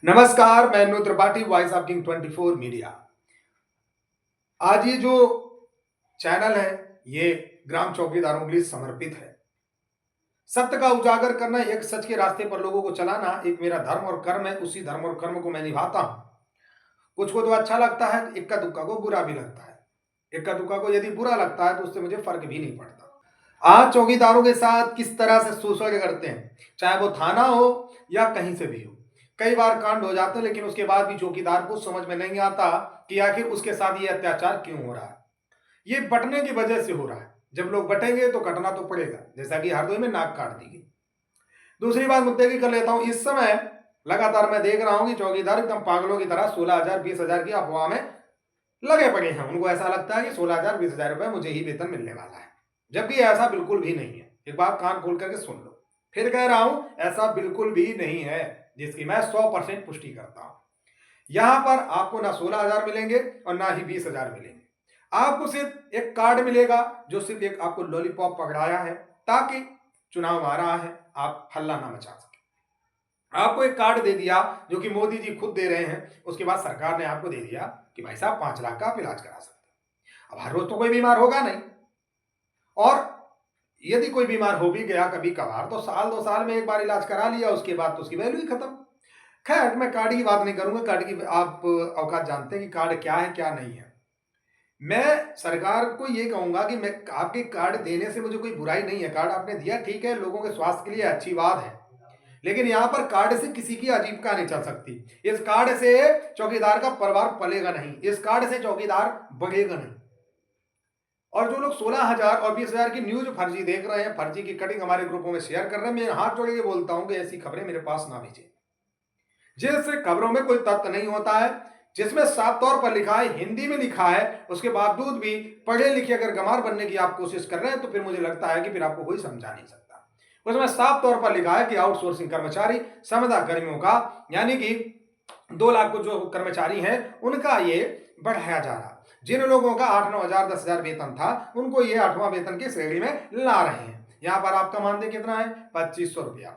नमस्कार, मैं Anu Tripathi, voice of king 24 media. आज ये जो चैनल है, ये ग्राम चौकीदारों के लिए समर्पित है। सत्य का उजागर करना, एक सच के रास्ते पर लोगों को चलाना, एक मेरा धर्म और कर्म है। उसी धर्म और कर्म को मैं निभाता हूं। कुछ को तो अच्छा लगता है, इक्का दुक्का को बुरा भी लगता है। इक्का दुक्का को यदि बुरा लगता है तो उससे मुझे फर्क भी नहीं पड़ता। आज चौकीदारों के साथ किस तरह से शोषण करते हैं, चाहे वो थाना हो या कहीं से भी हो। कई बार कांड हो जाते हैं, लेकिन उसके बाद भी चौकीदार को समझ में नहीं आता कि आखिर उसके साथ ये अत्याचार क्यों हो रहा है। ये बंटने की वजह से हो रहा है। जब लोग बटेंगे तो कटना तो पड़ेगा, जैसा कि हरदोई में नाक काट दी गई। दूसरी बात मुद्दे की कर लेता हूं। इस समय लगातार मैं देख रहा हूं कि चौकीदार एकदम पागलों की तरह 16,000 20,000 की अफवाह में लगे पड़े हैं। उनको ऐसा लगता है कि 16,000 20,000 रुपए मुझे ही वेतन मिलने वाला है, जबकि ऐसा बिल्कुल भी नहीं है। एक बात कान खोल करके सुन लो, फिर कह रहा हूं, ऐसा बिल्कुल भी नहीं है, जिसकी मैं 100% पुष्टि करता हूं। यहां पर आपको ना 16,000 मिलेंगे और ना ही 20,000 मिलेंगे। आपको सिर्फ एक कार्ड मिलेगा, जो सिर्फ एक आपको लॉलीपॉप पकड़ाया है, ताकि चुनाव आ रहा है, आप हल्ला ना मचा सके। आपको एक कार्ड दे दिया, जो कि मोदी जी खुद दे रहे हैं। उसके बाद सरकार ने आपको दे दिया कि भाई साहब 5 लाख का आप इलाज करा सकते हैं। अब हर रोज तो कोई बीमार होगा नहीं, और यदि कोई बीमार हो भी गया कभी कभार, तो साल 2 साल में एक बार इलाज करा लिया, उसके बाद तो उसकी वैल्यू ही खत्म। खैर, मैं कार्ड की बात नहीं करूंगा। कार्ड की आप औकात जानते हैं कि कार्ड क्या है क्या नहीं है। मैं सरकार को ये कहूंगा कि मैं आपके कार्ड देने से मुझे कोई बुराई नहीं है। कार्ड आपने दिया, ठीक है, लोगों के स्वास्थ्य के लिए अच्छी बात है, लेकिन यहां पर कार्ड से किसी की आजीविका नहीं चल सकती। इस कार्ड से चौकीदार का परिवार पलेगा नहीं, इस कार्ड से चौकीदार बढ़ेगा नहीं। और जो लोग 16,000 और 20,000 की न्यूज फर्जी देख रहे हैं, फर्जी की कटिंग हमारे ग्रुपों में शेयर कर रहे हैं, मैं हाथ जोड़ के बोलता हूं कि ऐसी खबरें मेरे पास ना भेजें। जिस खबरों में कोई तथ्य नहीं होता है, जिसमें साफ तौर पर लिखा है, हिंदी में लिखा है, उसके बावजूद भी पढ़े लिखे अगर गंवार बनने की आप कोशिश कर रहे हैं, तो फिर मुझे लगता है कि फिर आपको कोई समझा नहीं सकता। उसमें साफ तौर पर लिखा है कि आउटसोर्सिंग कर्मचारी संविदा कर्मियों का, यानी कि 2 लाख को जो कर्मचारी हैं, उनका ये बढ़ाया जा रहा। जिन लोगों का 8-9 हजार 10,000 वेतन था, उनको ये 8वां वेतन की श्रेणी में ला रहे हैं। यहां पर आपका मानदेय कितना है? 2500 रुपया।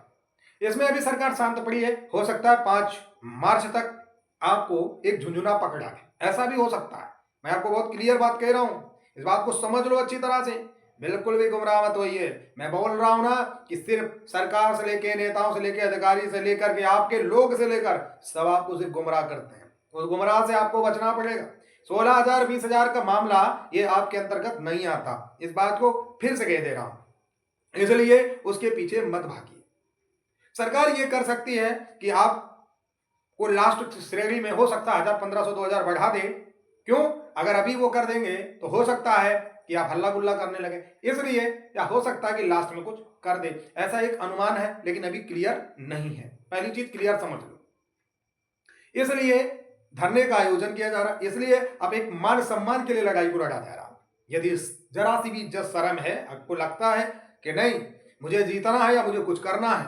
इसमें अभी सरकार शांत पड़ी है, हो सकता है 5 मार्च तक आपको एक झुंझुना पकड़ा है, ऐसा भी हो सकता है। मैं आपको बहुत क्लियर बात कह रहा हूं, इस बात को समझ लो अच्छी तरह से। बिल्कुल भी गुमराह मत होइए। मैं बोल रहा हूं ना कि सिर्फ सरकार से लेके, नेताओं से लेके, अधिकारी से लेकर के, आपके लोग से लेकर सब आपको सिर्फ गुमराह करते हैं। उस गुमराह से आपको बचना पड़ेगा। 16,000 20,000 का मामला ये आपके अंतर्गत नहीं आता, इस बात को फिर से कह दे रहा हूं। इसलिए उसके पीछे मत भागिए। सरकार ये कर सकती है कि आप को लास्ट श्रेणी में हो सकता है 1,000 1,500 2,000 बढ़ा दे। क्यों? अगर अभी वो कर देंगे तो हो सकता है कि आप हल्ला गुल्ला करने लगे, इसलिए, या हो सकता है कि लास्ट में कुछ कर दे। ऐसा एक अनुमान है, लेकिन अभी क्लियर नहीं है। पहली चीज क्लियर समझ लो। इसलिए धरने का आयोजन किया जा रहा है, इसलिए अब एक मान सम्मान के लिए लड़ाई को लड़ा जा रहा है। यदि जरा सी भी इज्जत शर्म है, आपको लगता है कि नहीं मुझे जीतना है या मुझे कुछ करना है,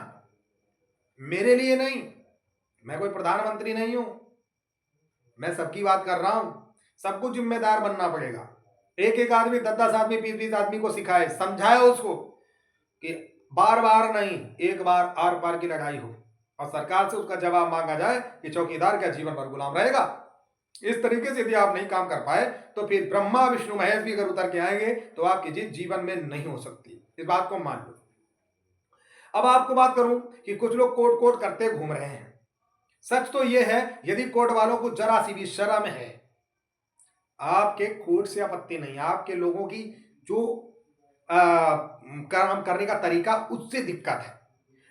मेरे लिए नहीं, मैं कोई प्रधानमंत्री नहीं हूं, मैं सबकी बात कर रहा हूं। सबको जिम्मेदार बनना पड़ेगा। एक एक आदमी 10-10 आदमी 20-20 आदमी को सिखाए, समझाए उसको कि बार बार नहीं, एक बार आर पार की लड़ाई हो, और सरकार से उसका जवाब मांगा जाए कि चौकीदार क्या जीवन भर गुलाम रहेगा। इस तरीके से यदि आप नहीं काम कर पाए, तो फिर ब्रह्मा विष्णु महेश भी अगर उतर के आएंगे तो आपकी जीत जीवन में नहीं हो सकती। इस बात को मान लो। अब आपको बात करूं कि कुछ लोग कोट कोट करते घूम रहे हैं। सच तो यह है, यदि कोर्ट वालों को जरा सी भी शर्म है, आपके कोर्ट से आपत्ति नहीं, आपके लोगों की जो काम करने का तरीका, उससे दिक्कत है।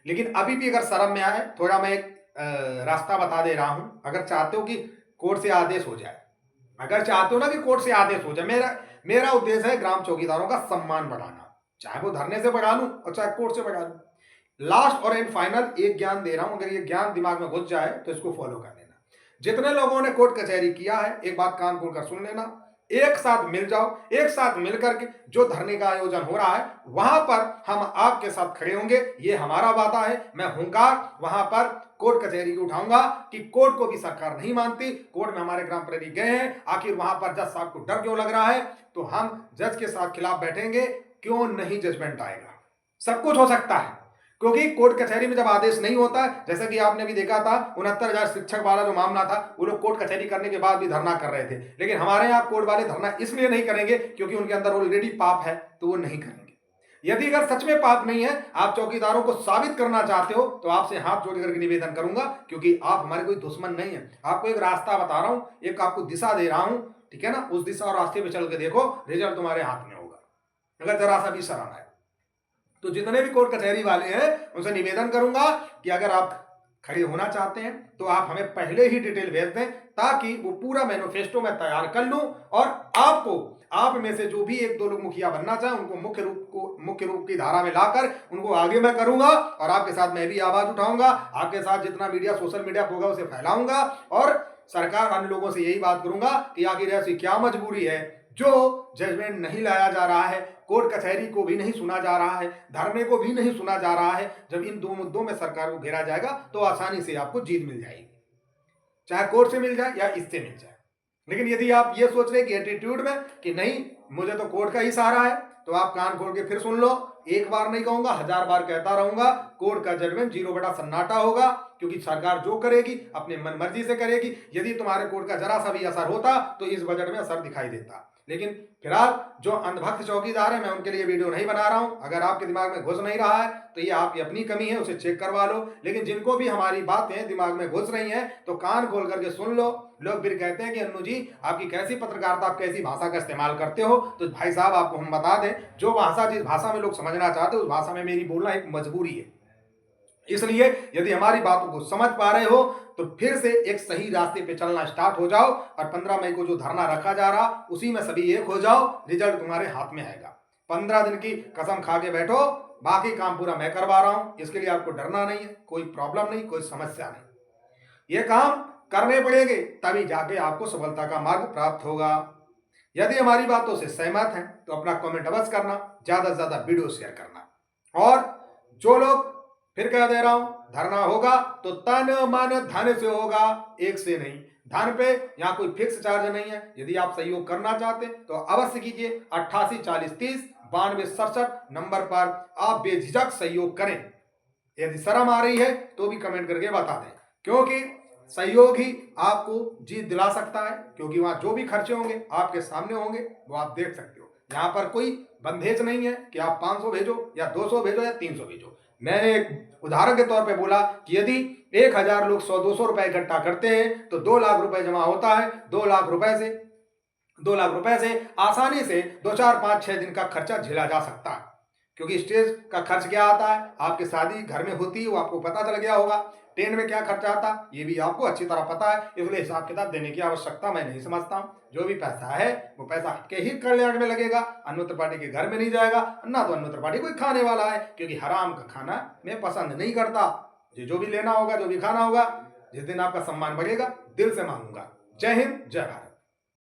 लेकिन अभी भी अगर शर्म में आए, थोड़ा मैं एक रास्ता बता दे रहा हूं। अगर चाहते हो कि कोर्ट से आदेश हो जाए, अगर चाहते हो ना कि कोर्ट से आदेश हो जाए, मेरा मेरा उद्देश्य है ग्राम चौकीदारों का सम्मान बढ़ाना। चाहे वो धरने से बढ़ा लूं और चाहे कोर्ट से बढ़ा लूं। लास्ट और एंड फाइनल एक ज्ञान दे रहा हूं, अगर ये ज्ञान दिमाग में घुस जाए तो इसको फॉलो कर लेना। जितने लोगों ने कोर्ट कचहरी किया है, एक बात कान खोलकर सुन लेना। एक साथ मिल जाओ, एक साथ मिलकर के जो धरने का आयोजन हो रहा है, वहां पर हम आपके साथ खड़े होंगे। ये हमारा वादा है। मैं हुंकार वहां पर कोर्ट कचहरी की उठाऊंगा कि कोर्ट को भी सरकार नहीं मानती। कोर्ट में हमारे ग्राम प्रहरी गए हैं, आखिर वहां पर जज साहब को डर क्यों लग रहा है, तो हम जज के साथ खिलाफ बैठेंगे। क्यों नहीं जजमेंट आएगा? सब कुछ हो सकता है। क्योंकि कोर्ट कचहरी में जब आदेश नहीं होता है, जैसा कि आपने भी देखा था 69,000 शिक्षक वाला जो मामला था, वो लोग कोर्ट कचहरी करने के बाद भी धरना कर रहे थे। लेकिन हमारे यहाँ कोर्ट वाले धरना इसलिए नहीं करेंगे क्योंकि उनके अंदर ऑलरेडी पाप है, तो वो नहीं करेंगे। यदि अगर सच में पाप नहीं है, आप चौकीदारों को साबित करना चाहते हो, तो आपसे हाथ जोड़ करके निवेदन करूंगा, क्योंकि आप हमारे कोई दुश्मन नहीं है। आपको एक रास्ता बता रहा हूं, एक आपको दिशा दे रहा हूं, ठीक है ना। उस दिशा और रास्ते पे चल के देखो, रिजल्ट तुम्हारे हाथ में होगा, अगर जरा सा भी शरण है। तो जितने भी कोर्ट कचहरी वाले हैं, उनसे निवेदन करूंगा कि अगर आप खड़े होना चाहते हैं तो आप हमें पहले ही डिटेल भेज दें, ताकि वो पूरा मैनिफेस्टो मैं तैयार कर लूं और आपको, आप में से जो भी एक दो लोग मुखिया बनना चाहें, उनको मुख्य रूप की धारा में लाकर उनको आगे मैं करूंगा, और आपके साथ मैं भी आवाज उठाऊंगा। आपके साथ जितना मीडिया, सोशल मीडिया होगा, उसे फैलाऊंगा और सरकार अन्य लोगों से यही बात करूंगा कि आखिर ऐसी क्या मजबूरी है जो जजमेंट नहीं लाया जा रहा है, कोर्ट कचहरी को भी नहीं सुना जा रहा है, धरने को भी नहीं सुना जा रहा है। जब इन दो मुद्दों में सरकार को घेरा जाएगा तो आसानी से आपको जीत मिल जाएगी, चाहे कोर्ट से मिल जाए या इससे मिल जाए। लेकिन यदि आप ये सोच रहे कि एटीट्यूड में कि नहीं मुझे तो कोर्ट का ही सहारा है, तो आप कान खोल के फिर सुन लो। एक बार नहीं कहूंगा, 1000 बार कहता रहूंगा, कोर्ट का जजमेंट 0 बटा सन्नाटा होगा, क्योंकि सरकार जो करेगी अपने मन मर्जी से करेगी। यदि तुम्हारे कोर्ट का जरा सा भी असर होता तो इस बजट में असर दिखाई देता। लेकिन फिलहाल जो अंधभक्त चौकीदार है, मैं उनके लिए वीडियो नहीं बना रहा हूं। अगर आपके दिमाग में घुस नहीं रहा है तो ये आपकी अपनी कमी है, उसे चेक करवा लो। लेकिन जिनको भी हमारी बातें दिमाग में घुस रही हैं तो कान खोल करके सुन लो। लोग फिर कहते हैं कि अन्नू जी आपकी कैसी पत्रकारिता, आप कैसी भाषा का इस्तेमाल करते हो। तो भाई साहब आपको हम बता दें, जो भाषा जिस भाषा में लोग समझना चाहते हैं उस भाषा में मेरी बोलना एक मजबूरी है। इसलिए यदि हमारी बातों को समझ पा रहे हो तो फिर से एक सही रास्ते पे चलना स्टार्ट हो जाओ, और 15 मई को जो धरना रखा जा रहा उसी में सभी एक हो जाओ। रिजल्ट तुम्हारे हाथ में आएगा। 15 दिन की कसम खा के बैठो, बाकी काम पूरा मैं करवा रहा हूं। इसके लिए आपको डरना नहीं है, कोई प्रॉब्लम नहीं, कोई समस्या नहीं। ये काम करने पड़ेंगे तभी जाके आपको सफलता का मार्ग प्राप्त होगा। यदि हमारी बातों से सहमत हैं तो अपना कमेंट अवश्य करना, ज्यादा से ज्यादा वीडियो शेयर करना। और जो लोग, फिर कह दे रहा हूं, धरना होगा तो तन मन धन से होगा, एक से नहीं। धन पे यहाँ कोई फिक्स चार्ज नहीं है। यदि आप सहयोग करना चाहते तो अवश्य कीजिए। 88 40 30 92 67 नंबर पर आप बेझिझक सहयोग करें। यदि शर्म आ रही है तो भी कमेंट करके बता दें, क्योंकि सहयोग ही आपको जीत दिला सकता है। क्योंकि वहां जो भी खर्चे होंगे आपके सामने होंगे, वो आप देख सकते हो। यहाँ पर कोई बंधेज नहीं है कि आप 500 भेजो या 200 भेजो या 300 भेजो। मैंने एक उदाहरण के तौर पे बोला कि यदि 1000 लोग 100-200 रुपए इकट्ठा करते हैं तो 2 लाख रुपए जमा होता है। 2 लाख रुपए से आसानी से 2 4 5 6 दिन का खर्चा झेला जा सकता है। क्योंकि स्टेज का खर्च क्या आता है, आपकी शादी घर में होती है, वो आपको पता चल गया होगा। ट्रेन में क्या खर्चा आता है ये भी आपको अच्छी तरह पता है। इसलिए हिसाब किताब देने की आवश्यकता मैं नहीं समझता हूँ। जो भी पैसा है वो पैसा के ही कल्याण में लगेगा, अन्य त्रिपाठी के घर में नहीं जाएगा। ना तो अन्य त्रिपाठी कोई खाने वाला है, क्योंकि हराम का खाना मैं पसंद नहीं करता। जो भी लेना होगा, जो भी खाना होगा, जिस दिन आपका सम्मान बढ़ेगा, दिल से मांगूंगा। जय हिंद, जय भारत।